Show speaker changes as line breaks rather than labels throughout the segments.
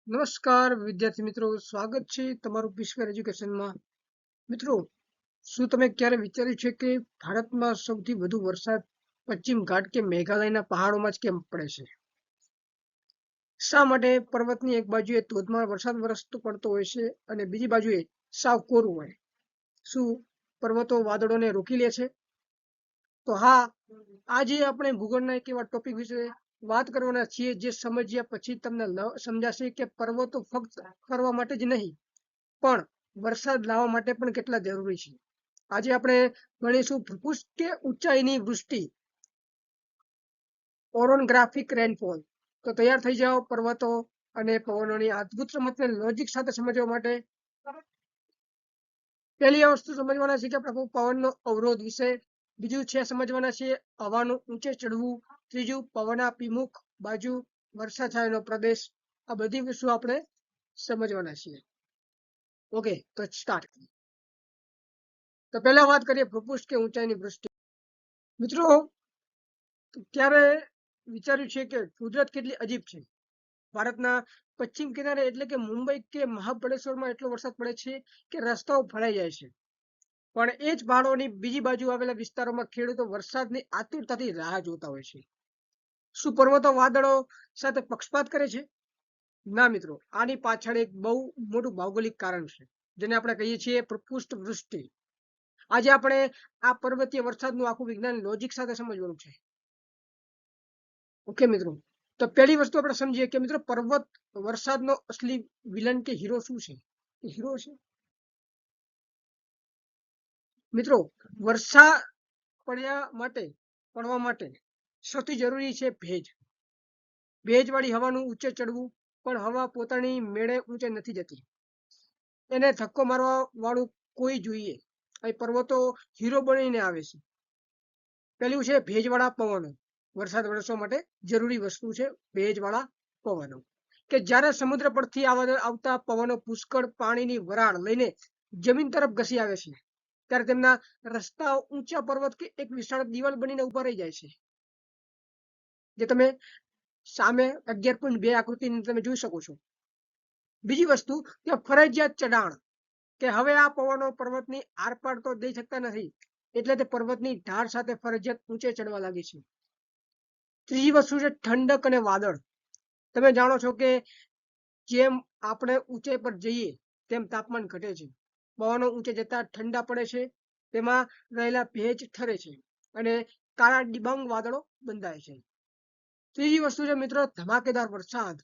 નમસ્કાર વિદ્યાર્થી મિત્રો, સ્વાગત છે તમારું પીસફેર એજ્યુકેશનમાં. મિત્રો, શું તમે ક્યારે વિચાર્યું છે કે ભારતમાં સૌથી વધુ વરસાદ પશ્ચિમ ઘાટ કે મેઘાલયના પહાડોમાં જ કેમ પડે છે? શા માટે પર્વતની એક બાજુએ ધોધમાર વરસાદ વરસતો પડતો હોય છે અને બીજી બાજુએ સાવ કોરું હોય? શું પર્વતો વાદળોને રોકી લે છે? તો હા, આજે આપણે ભૂગોળના એક એવા ટોપિક વિશે વાત કરવાના છીએ જે સમજ્યા પછી તમને સમજાશે કે પર્વતો ફક્ત ફરવા માટે જ નહીં પણ વરસાદ લાવવા માટે પણ કેટલા જરૂરી છે. આજે આપણે ગણીશું ભૂપૃષ્ઠ કે ઊંચાઈની વૃષ્ટિ, ઓરોનગ્રાફિક રેનફોલ. તો તૈયાર થઈ જાઓ પર્વતો અને પવનોની અદ્ભુત રમતને લોજિક સાથે સમજવા માટે. પહેલી વસ્તુ સમજવાના છે કે આપણે પવનનો અવરોધ વિશે, બીજું છે સમજવાના છે હવાનું ઊંચે ચડવું, ત્રીજું પવનાભિમુખ બાજુ, વર્ષાછાયાનો પ્રદેશ. આ બધી વસ્તુ આપણે સમજવાના છીએ. ઓકે, તો સ્ટાર્ટ. તો પહેલા વાત કરીએ ભૂપૃષ્ઠ કે ઊંચાઈની વૃષ્ટિ. મિત્રો, ક્યારે વિચાર્યું છે કે કુદરત કેટલી અજીબ છે? ભારતના પશ્ચિમ કિનારે એટલે કે મુંબઈ કે મહાબળેશ્વરમાં એટલો વરસાદ પડે છે કે રસ્તાઓ ભરાઈ જાય છે, પણ એ જ પહાડોની બીજી બાજુ આવેલા વિસ્તારોમાં ખેડૂતો વરસાદની આતુરતાથી રાહ જોતા હોય છે. શું પર્વતો વાદળો સાથે પક્ષપાત કરે છે? ના મિત્રો, આની પાછળ એક બહુ મોટું ભૌગોલિક કારણ છે, જેને આપણે કહીએ છીએ ભૂપૃષ્ઠ વૃષ્ટિ. આજે આપણે આ પર્વતીય વરસાદનું આખું વિજ્ઞાન લોજિક સાથે સમજવાનું છે. ઓકે મિત્રો, તો પહેલી વસ્તુ આપણે સમજીએ કે મિત્રો પર્વત વરસાદનો અસલી વિલન કે હીરો શું છે? હીરો છે મિત્રો, વર્ષા પડવા માટે સૌથી જરૂરી છે ભેજ. ભેજવાળી હવાનું ઊંચે ચડવું, પણ હવા પોતાની મેળે ઊંચે નથી જતી, એને ધક્કો મારવા વાળું કોઈ જોઈએ. અહીં પર્વતો હીરો બનીને આવે છે. પેલું છે ભેજવાળા પવનો. વરસાદ વરસવા માટે જરૂરી વસ્તુ છે ભેજવાળા પવનો, કે જ્યારે સમુદ્ર પરથી આવતા પવનો પુષ્કળ પાણીની વરાળ લઈને જમીન તરફ ઘસી આવે છે, ત્યારે તેમના રસ્તાઓ ઊંચા પર્વત કે એક વિશાળ દિવાલ બનીને ઉભા રહી જાય છે, જે તમે સામે 11.2 આકૃતિની તમે જોઈ શકો છો. બીજી વસ્તુ કે ફરજિયાત ચઢાણ, કે હવે આ પવનો પર્વતની આરપાર તો જઈ શકતા નથી, એટલે તે પર્વતની ઢાળ સાથે ફરજિયાત ઊંચે ચડવા લાગે છે. ત્રીજી વસ્તુ છે ઠંડક અને વાદળ. તમે જાણો છો કે જેમ આપણે ઊંચાઈ પર જઈએ તેમ તાપમાન ઘટે છે, પવનો ઊંચે જતા ઠંડા પડે છે, તેમાં રહેલા ભેજ ઠરે છે અને કાળા ડિબાંગ વાદળો બંધાય છે. ત્રીજી વસ્તુ છે મિત્રો ધમાકેદાર વરસાદ.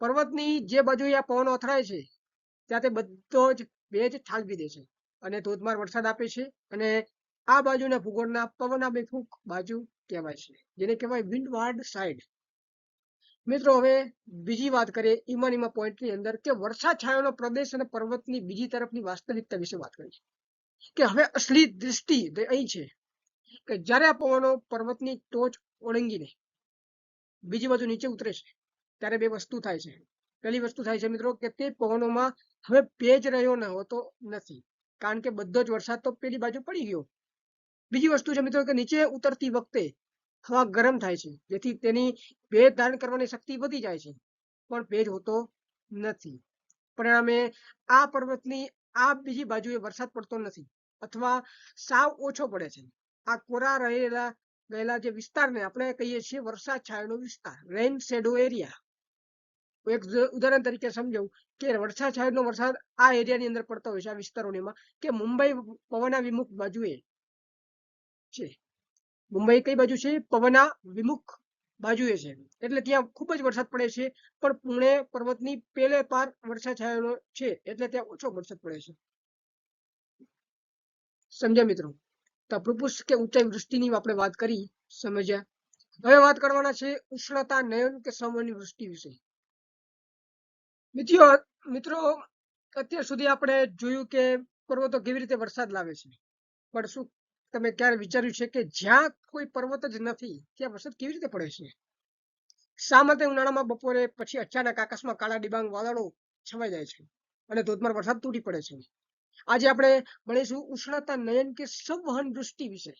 પર્વતની જે બાજુએ આ પવનો અથડાય છે ત્યાં તે બધો જ ભેજ ઠાલવી દે છે અને ધોધમાર વરસાદ આપે છે, અને આ બાજુના ભૂગોળના પવનાભિમુખ બાજુ કહેવાય છે, જેને કહેવાય વિન્ડવાર્ડ સાઇડ. મિત્રો, હવે બીજી વાત કરીએ ઈમાનીમાં પોઈન્ટની અંદર, કે વર્ષાછાયાનો પ્રદેશ અને પર્વતની બીજી તરફની વાસ્તવિકતા વિશે વાત કરીએ. કે હવે અસલી દૃષ્ટિ અહીં છે કે જ્યારે આ પવનો પર્વતની ટોચ ઓળંગીને બીજી બાજુ નીચે ઉતરે છે, ત્યારે બે વસ્તુ થાય છે. પહેલી વસ્તુ થાય છે મિત્રો કે તે પવનોમાં હવે ભેજ રહ્યો ન હોતો નથી, કારણ કે બધો જ વરસાદ તો પેલી બાજુ પડી ગયો. બીજી વસ્તુ છે મિત્રો કે નીચે ઉતરતી વખતે હવા ગરમ થાય છે, જેથી તેની ભેજ ધારણ કરવાની શક્તિ વધી જાય છે, પણ ભેજ હોતો નથી. પરિણામે આ પર્વતની આ બીજી બાજુએ વરસાદ પડતો નથી અથવા સાવ ઓછો પડે છે. આ કોરા રહેલા જે વિસ્તારને આપણે કહીએ છીએ વર્ષાછાયાનો વિસ્તાર, રેઇન શેડો એરિયા. એક ઉદાહરણ તરીકે સમજાવું કે વર્ષાછાયાનો વરસાદ આ એરિયાની અંદર પડતો હોય છે, આ વિસ્તારોમાં, કે મુંબઈ પવનાભિમુખ બાજુએ છે. મુંબઈ કઈ બાજુ છે? પવનાભિમુખ બાજુએ છે, એટલે ત્યાં ખૂબ જ વરસાદ પડે છે. પણ પુણે પર્વતની પેલે પાર વર્ષાછાયાનો છે, એટલે ત્યાં ઓછો વરસાદ પડે છે. સમજ્યા મિત્રો? તો ભૂપૃષ્ઠ કે ઊંચાઈ વૃષ્ટિની આપણે વાત કરી, સમજ્યા. હવે વાત કરવાના છે ઉષ્ણતા નયન કે સમયની વૃષ્ટિ વિશે. મિત્રો, અત્યાર સુધી આપણે જોયું કે પર્વતો કેવી રીતે વરસાદ લાવે છે, પણ શું તમે ક્યારે વિચાર્યું છે કે જ્યાં કોઈ પર્વત જ નથી ત્યાં વરસાદ કેવી રીતે પડે છે? શા માટે ઉનાળામાં બપોરે પછી અચાનક આકાશમાં કાળા ડિબાંગ વાદળો છવાઈ જાય છે અને ધોધમાર વરસાદ તૂટી પડે છે? આજે આપણે ભણીશું ઉષ્ણતા નયન કે સંવહન વૃષ્ટિ વિશે.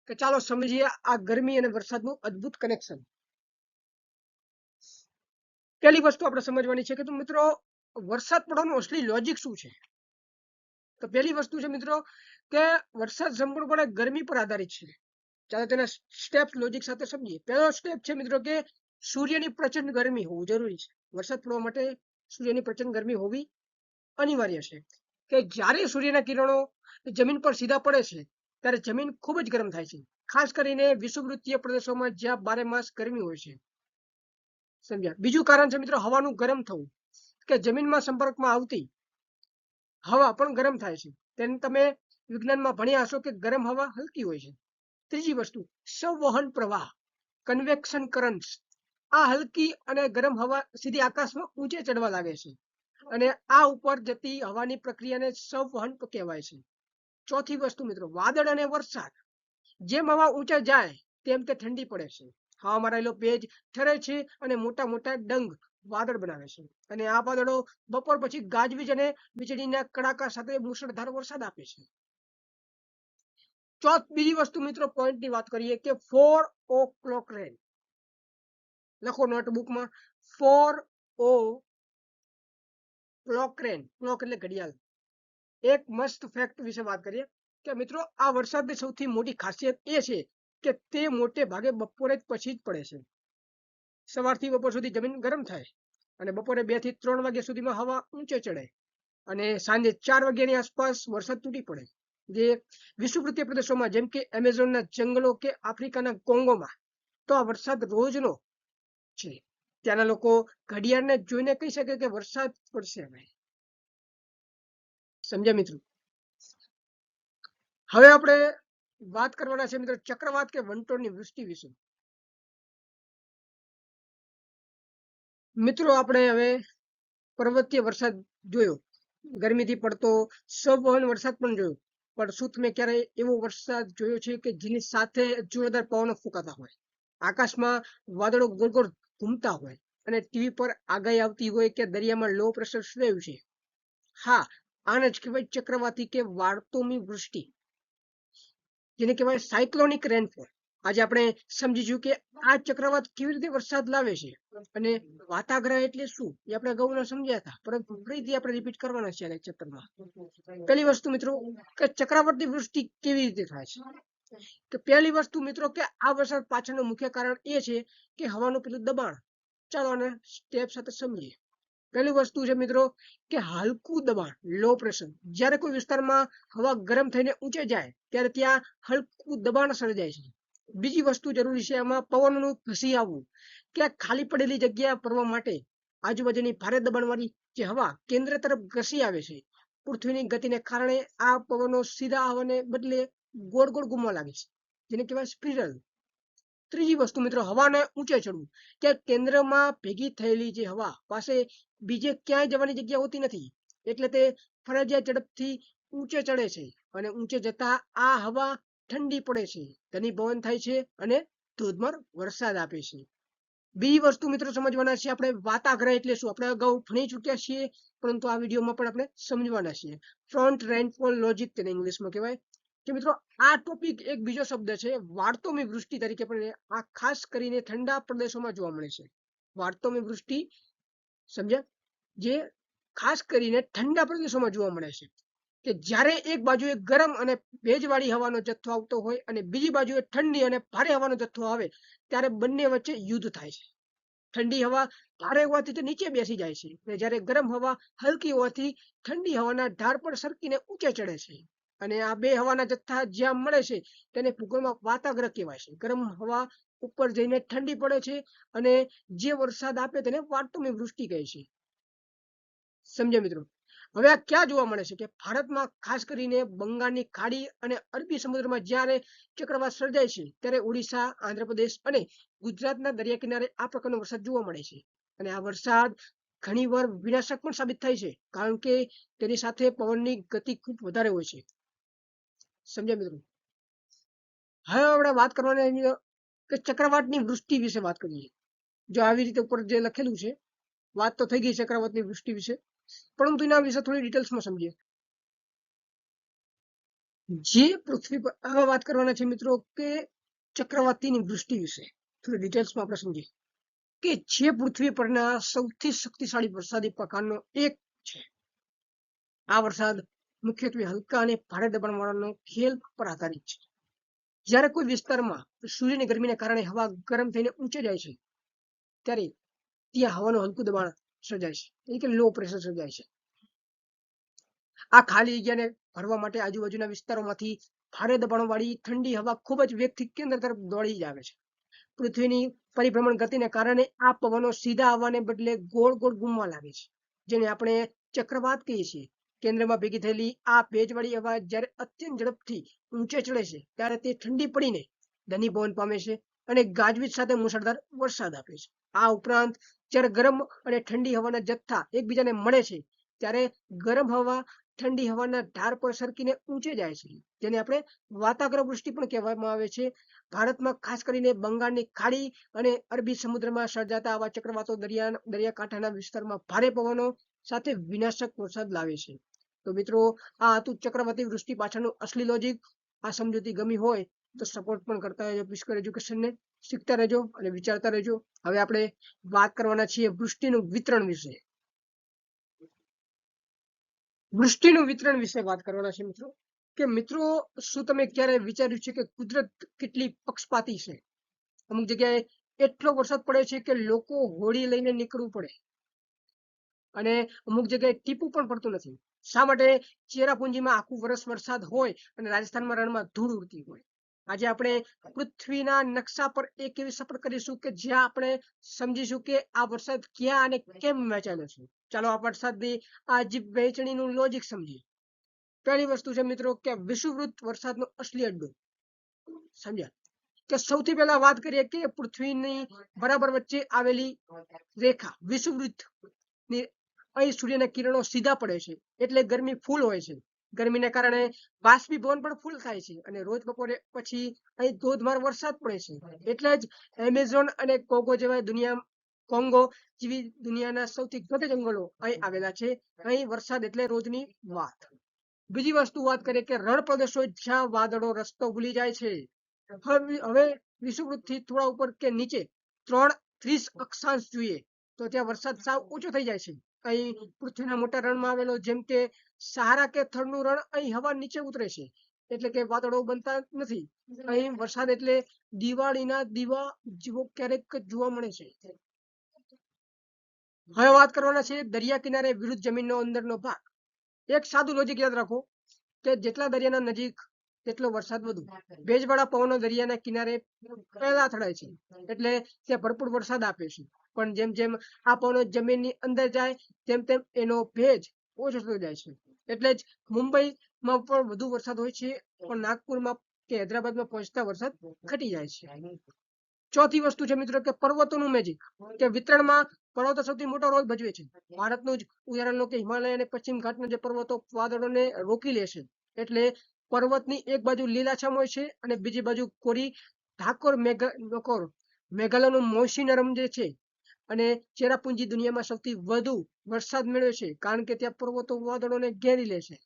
કે ચાલો સમજીએ આ ગરમી અને વરસાદનું અદ્ભુત કનેક્શન. પહેલી વસ્તુ આપણે સમજવાની છે કે તો મિત્રો વરસાદ પડવાનો અસલી લોજિક શું છે? તો પહેલી વસ્તુ છે મિત્રો કે વરસાદ સંપૂર્ણપણે ગરમી પર આધારિત છે. ચાલો તેના સ્ટેપ્સ લોજિક સાથે સમજીએ. પહેલો સ્ટેપ છે મિત્રો કે સૂર્યની પ્રચંડ ગરમી હોવું જરૂરી છે. વરસાદ પડવા માટે સૂર્યની પ્રચંડ ગરમી હોવી અનિવાર્ય છે. કે જ્યારે સૂર્યના કિરણો જમીન પર સીધા પડે છે ત્યારે જમીન ખૂબ જ ગરમ થાય છે, ખાસ કરીને વિષુવવૃત્તીય પ્રદેશોમાં જ્યાં બારે માસ ગરમી હોય છે. સમજ્યા? બીજું કારણ છે મિત્રો હવાનું ગરમ થવું, કે જમીનમાં સંપર્કમાં આવતી હવા પણ ગરમ થાય છે. તેને તમે વિજ્ઞાનમાં ભણ્યા હશો કે ગરમ હવા હલકી હોય છે. ત્રીજી વસ્તુ સંવહન પ્રવાહ, કન્વેક્શન કરન્ટ્સ. આ હલકી અને ગરમ હવા સીધી આકાશમાં ઊંચે ચડવા લાગે છે અને આ ઉપર જતી હવાની પ્રક્રિયાને સંવહન કહેવાય છે. ચોથી વસ્તુ મિત્રો વાદળ અને વરસાદ. જેમ હવા ઊંચા જાય તેમ તે ઠંડી પડે છે, હવામાં રહેલો ભેજ ઠરે છે અને મોટા મોટા ડંગ વાદળ બનાવે છે. અને આ વાદળો બપોર પછી ગાજવીજ અને વીજળીના કડાકા સાથે મુશળધાર વરસાદ આપે છે. બીજી વસ્તુ મિત્રો પોઈન્ટની વાત કરીએ કે 4 o'clock રેન. લખો નોટબુકમાં 4 o'clock રેન. ક્લોક એટલે ઘડિયાળ. એક મસ્ત ફેક્ટ વિશે વાત કરીએ કે મિત્રો આ વરસાદની સૌથી મોટી ખાસિયત એ છે કે તે મોટે ભાગે બપોરે પછી જ પડે છે. સવારથી બપોર સુધી જમીન ગરમ થાય અને બપોરે 2 થી 3 વાગ્યા સુધીમાં હવા ઊંચે ચડે અને સાંજે 4 વાગ્યાની આસપાસ વરસાદ તૂટી પડે. જે વિષુવવૃત્તીય પ્રદેશોમાં જેમ કે એમેઝોનના જંગલો કે આફ્રિકાના કોંગોમાં તો આ વરસાદ રોજનો છે. ત્યાંના લોકો ઘડિયાળને જોઈને કહી શકે કે વરસાદ પડશે. સમજ્યા મિત્રો? હવે આપણે વાત કરવાના છે મિત્રો ચક્રવાત કે વંટોળની વૃષ્ટિ વિશે. મિત્રો આપણે હવે પર્વતીય વરસાદ જોયો, ગરમીથી પડતો સંવહન વરસાદ પણ જોયો, પણ શું તમે ક્યારેય એવો વરસાદ જોયો છે કે જેની સાથે જોરદાર પવનો ફૂંકાતા હોય, આકાશમાં વાદળો ગોળ ગોળ ઘૂમતા હોય અને ટીવી પર આગાહી આવતી હોય કે દરિયામાં લો પ્રેશર સર્જાયું છે? હા, આને જ કહેવાય ચક્રવાતી કે વાર્તોમી વૃષ્ટિ, જેને કહેવાય સાયક્લોનિક રેનફોલ. આજે આપણે સમજીશું કે આ ચક્રવાત કેવી રીતે વરસાદ લાવે છે અને વાતાગ્રહ એટલે શું એ આપણે અગાઉ સમજ્યા હતા, પરંતુ ફરીથી આપણે રિપીટ કરવાના છે આ ચેપ્ટરમાં. પહેલી વસ્તુ મિત્રો કે ચક્રવાતની વૃષ્ટિ કેવી રીતે થાય છે. કે પહેલી વસ્તુ મિત્રો કે આ વરસાદ પાછળનું મુખ્ય કારણ એ છે કે હવાનું પેલું દબાણ. ચાલો આને સ્ટેપ સાથે સમજીએ. પહેલી વસ્તુ છે મિત્રો કે હલકું દબાણ, લો પ્રેશર. જ્યારે કોઈ વિસ્તારમાં હવા ગરમ થઈને ઊંચે જાય ત્યારે ત્યાં હલકું દબાણ સર્જાય છે. બીજી વસ્તુ જરૂરી છે એમાં પવનનું ઘસી આવવું, કે ખાલી પડેલી જગ્યા ભરવા માટે આજુબાજુની ભારે દબાણવાળી જે હવા કેન્દ્ર તરફ ઘસી આવે છે. પૃથ્વીની ગતિને કારણે આ પવનો સીધા આવવાને બદલે ગોળ ગોળ ઘૂમવા લાગે છે, જેને કહેવાય સ્પિરલ. ત્રીજી વસ્તુ મિત્રો હવાને ઊંચે ચડવું, કે કેન્દ્રમાં ભેગી થયેલી જે હવા પાસે બીજે ક્યાંય જવાની જગ્યા હોતી નથી, એટલે તે ફરજિયાત ઝડપથી ઊંચે ચડે છે અને ઊંચે જતા આ હવા ઠંડી પડે છે, ઘનીભવન થાય છે અને ધોધમાર વરસાદ આપે છે. બીજી વસ્તુ મિત્રો સમજવાના છે આપણે વાતાગ્રહ એટલે શું. આપણે અગાઉ ભણી ચૂક્યા છીએ, પરંતુ આ વિડીયોમાં પણ આપણે સમજવાના છીએ. ફ્રન્ટ રેનફોલ લોજિક તેને ઇંગ્લિશમાં કહેવાય. કે મિત્રો આ ટોપિક એક બીજો શબ્દ છે વાર્તોમી વૃષ્ટિ તરીકે પણ આ ખાસ કરીને ઠંડા પ્રદેશોમાં જોવા મળે છે. વાર્તોમી વૃષ્ટિ સમજ્યા? જે ખાસ કરીને ઠંડા પ્રદેશોમાં જોવા મળે છે. કે જ્યારે એક બાજુએ ગરમ અને ભેજવાળી હવાનો જથ્થો આવતો હોય અને બીજી બાજુએ ઠંડી અને ભારે હવાનો જથ્થો આવે ત્યારે બંને વચ્ચે યુદ્ધ થાય છે. ઠંડી હવા ભારે હોવાથી તે નીચે બેસી જાય છે અને જ્યારે ગરમ હવા હલકી હોવાથી ઠંડી હવાના ઢાળ પર સરકીને ઊંચે ચડે છે. અને આ બે હવાના જથ્થા જ્યાં મળે છે તેને ભૂગોળમાં વાતાગ્રહ કહેવાય છે. ગરમ હવા ઉપર જઈને ઠંડી પડે છે અને જે વરસાદ આપે તેને વાર્તોમી વૃષ્ટિ કહે છે. સમજ્યા મિત્રો? હવે આ ક્યાં જોવા મળે છે કે ભારતમાં ખાસ કરીને બંગાળની ખાડી અને અરબી સમુદ્રમાં જ્યારે ચક્રવાત સર્જાય છે ત્યારે ઓડિશા, આંધ્રપ્રદેશ અને ગુજરાતના દરિયા કિનારે આ પ્રકારનો વરસાદ જોવા મળે છે. અને આ વરસાદ ઘણીવાર વિનાશક પણ સાબિત થાય છે, કારણ કે તેની સાથે પવનની ગતિ ખૂબ વધારે હોય છે. સમજ્યા મિત્રો? હવે આપણે વાત કરવાની કે ચક્રવાતની વૃષ્ટિ વિશે વાત કરીએ. જો આવી રીતે ઉપર જે લખેલું છે, વાત તો થઈ ગઈ ચક્રવાતની વૃષ્ટિ વિશે, પરંતુ એના વિશે થોડી ડિટેલ્સમાં સમજીએ. જે પૃથ્વી પર હવે વાત કરવાના છે મિત્રો કે ચક્રવાતીની વૃષ્ટિ વિશે થોડી ડિટેલ્સમાં આપણે સમજીએ. કે જે પૃથ્વી પરના સૌથી શક્તિશાળી વરસાદી પ્રકારનો એક છે. આ વરસાદ મુખ્યત્વે હલકા અને ભારે દબાણવાળાનો ખેલ પર આધારિત છે. જ્યારે કોઈ વિસ્તારમાં સૂર્યની ગરમીને કારણે હવા ગરમ થઈને ઊંચે જાય છે, ત્યારે ત્યાં હવાનું હલકું દબાણ સર્જાય છે, એટલે કે લો પ્રેશર સર્જાય છે. આ ખાલી જગ્યાને ભરવા માટે આજુબાજુના વિસ્તારોમાંથી ભારે દબાણવાળી ઠંડી હવા ખૂબ જ વેગથી કેન્દ્ર તરફ દોડી જ આવે છે. પૃથ્વીની પરિભ્રમણ ગતિને કારણે આ પવનો સીધા આવવાને બદલે ગોળ ગોળ ઘૂમવા લાગે છે, જેને આપણે ચક્રવાત કહીએ છીએ. કેન્દ્રમાં ભેગી થયેલી આ ભેજવાળી હવા જ્યારે અત્યંત ઝડપથી ઊંચે ચડે છે, ત્યારે તે ઠંડી પડીને ઘનીભવન પામે છે અને ગાજવીજ સાથે મુશળધાર વરસાદ આપે છે. આ ઉપરાંત જ્યારે ગરમ અને ઠંડી હવાના જથ્થા એકબીજાને મળે છે, ત્યારે ગરમ હવા ઠંડી હવાના ઢાર પર સરકીને ઊંચે જાય છે, જેને આપણે વાતાગ્ર વૃષ્ટિ પણ કહેવામાં આવે છે. ભારતમાં ખાસ કરીને બંગાળની ખાડી અને અરબી સમુદ્રમાં સર્જાતા આવા ચક્રવાતો દરિયાકાંઠાના વિસ્તારમાં ભારે પવનો સાથે વિનાશક વરસાદ લાવે છે. તો મિત્રો, આ હતું ચક્રવાતી વૃષ્ટિ પાછળનું અસલી લોજિક. આ સમજૂતી ગમી હોય તો સપોર્ટ પણ કરતા રહેજો પિસ્કર એજ્યુકેશનને, શીખતા રહેજો અને વિચારતા રહેજો. હવે આપણે વાત કરવાના છીએ વૃષ્ટિનું વિતરણ વિશે. વૃષ્ટિનું વિતરણ વિશે વાત કરવાના છે મિત્રો. કે મિત્રો, શું તમે ક્યારે વિચાર્યું છે કે કુદરત કેટલી પક્ષપાતી છે? અમુક જગ્યાએ એટલો વરસાદ પડે છે કે લોકો હોડી લઈને નીકળવું પડે, અને અમુક જગ્યાએ ટીપું પણ પડતું નથી. શા માટે? ચેરાપુંજીમાં આખું વર્ષ વરસાદ હોય અને રાજસ્થાનમાં રણમાં ધૂળ ઉડતી હોય. આજે આપણે પૃથ્વીના નકશા પર એક એવી સફર કરીશું કે જ્યાં આપણે સમજીશું કે આ વરસાદ ક્યાં અને કેમ વહેંચાયેલો છે. ચાલો આ વરસાદની આ અજીબ વહેંચણીનું લોજિક સમજીએ. પહેલી વસ્તુ છે મિત્રો કે વિષુવવૃત્ત વરસાદનો અસલી અડ્ડો. સમજ્યા? કે સૌથી પહેલા વાત કરીએ કે પૃથ્વીની બરાબર વચ્ચે આવેલી રેખા વિષુવવૃત્ત ની, અહીં સૂર્યના કિરણો સીધા પડે છે, એટલે ગરમી ફૂલ હોય છે. ગરમીને કારણે બાષ્પીભવન પણ ફૂલ થાય છે અને રોજ બપોરે પછી અહીં ધોધમાર વરસાદ પડે છે. એટલે જ એમેઝોન અને કોંગો જેવી દુનિયાના સૌથી ઘટ જંગલો અહીં આવેલા છે. અહીં વરસાદ એટલે રોજની વાત. બીજી વસ્તુ વાત કરીએ કે રણ પ્રદેશો જ્યાં વાદળો રસ્તો ભૂલી જાય છે. હવે વિષુવવૃત્ત થી થોડા ઉપર કે નીચે 30 અક્ષાંશ જોઈએ તો ત્યાં વરસાદ સાવ ઓછો થઈ જાય છે. અહીં પૃથ્વીના મોટા રણમાં આવેલો જેમ કે સહારા કે થરનું રણ અહીં હવા નીચે ઉતરે છે, એટલે કે વાદળો બનતા નથી. અહીં વરસાદ એટલે દિવાળીના દીવા જેવો ક્યારેક જોવા મળે છે. હવે વાત કરવાના છે દરિયા કિનારે વિરુદ્ધ જમીનનો અંદરનો ભાગ. એક સાદું લોજિક યાદ રાખો કે જેટલા દરિયાના નજીક તેટલો વરસાદ વધુ. ભેજવાળા પવનો દરિયાના કિનારે પહેલા અથડાય છે, એટલે તે ભરપૂર વરસાદ આપે છે. પણ જેમ જેમ આ પવનો જમીનની અંદર જાય તેમ તેમ એનો ભેજ ઓછો થતો જાય છે. એટલે જ મુંબઈમાં પણ વધુ વરસાદ હોય છે, પણ નાગપુરમાં કે હૈદરાબાદમાં પહોંચતા વરસાદ ઘટી જાય છે. ચોથી વસ્તુ છે મિત્રો કે પર્વતોનું મેજિક. કે વિતરણમાં પર્વતો સૌથી મોટો રોલ ભજવે છે. ભારતનું જ ઉદાહરણ લો કે હિમાલય અને પશ્ચિમ ઘાટના જે પર્વતો વાદળોને રોકી લે છે, એટલે પર્વતની એક બાજુ લીલાછમ હોય છે અને બીજી બાજુ કોરી ઠાકોર મેઘાલયનું મૌસીનરમ જે છે, અને ચેરાપુંજી દુનિયામાં સૌથી વધુ વરસાદ મેળવે છે, કારણ કે ત્યાં પર્વતો વાદળોને ઘેરી લે છે.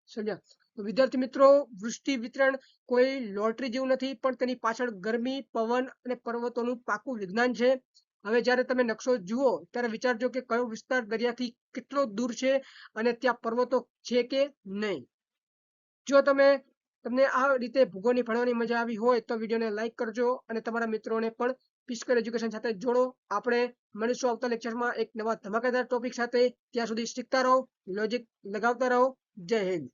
સમજ્યા? તો વિદ્યાર્થી મિત્રો, વૃષ્ટિ વિતરણ કોઈ લોટરી જેવું નથી, પણ તેની પાછળ ગરમી, પવન અને પર્વતોનું પાકું વિજ્ઞાન છે. હવે જ્યારે તમે નકશો જુઓ ત્યારે વિચારજો કે કયો વિસ્તાર દરિયાથી કેટલો દૂર છે અને ત્યાં પર્વતો છે કે નહીં. જો તમને આ રીતે ભૂગોળની ભણવાની મજા આવી હોય તો વિડીયોને લાઈક કરજો અને તમારા મિત્રોને પણ પિસ્કર એજ્યુકેશન સાથે જોડો. આપણે મળીશું આવતા લેક્ચરમાં એક નવા ધમાકેદાર ટોપિક સાથે. ત્યાં સુધી શીખતા રહો, લોજિક લગાવતા રહો. જય હિન્દ.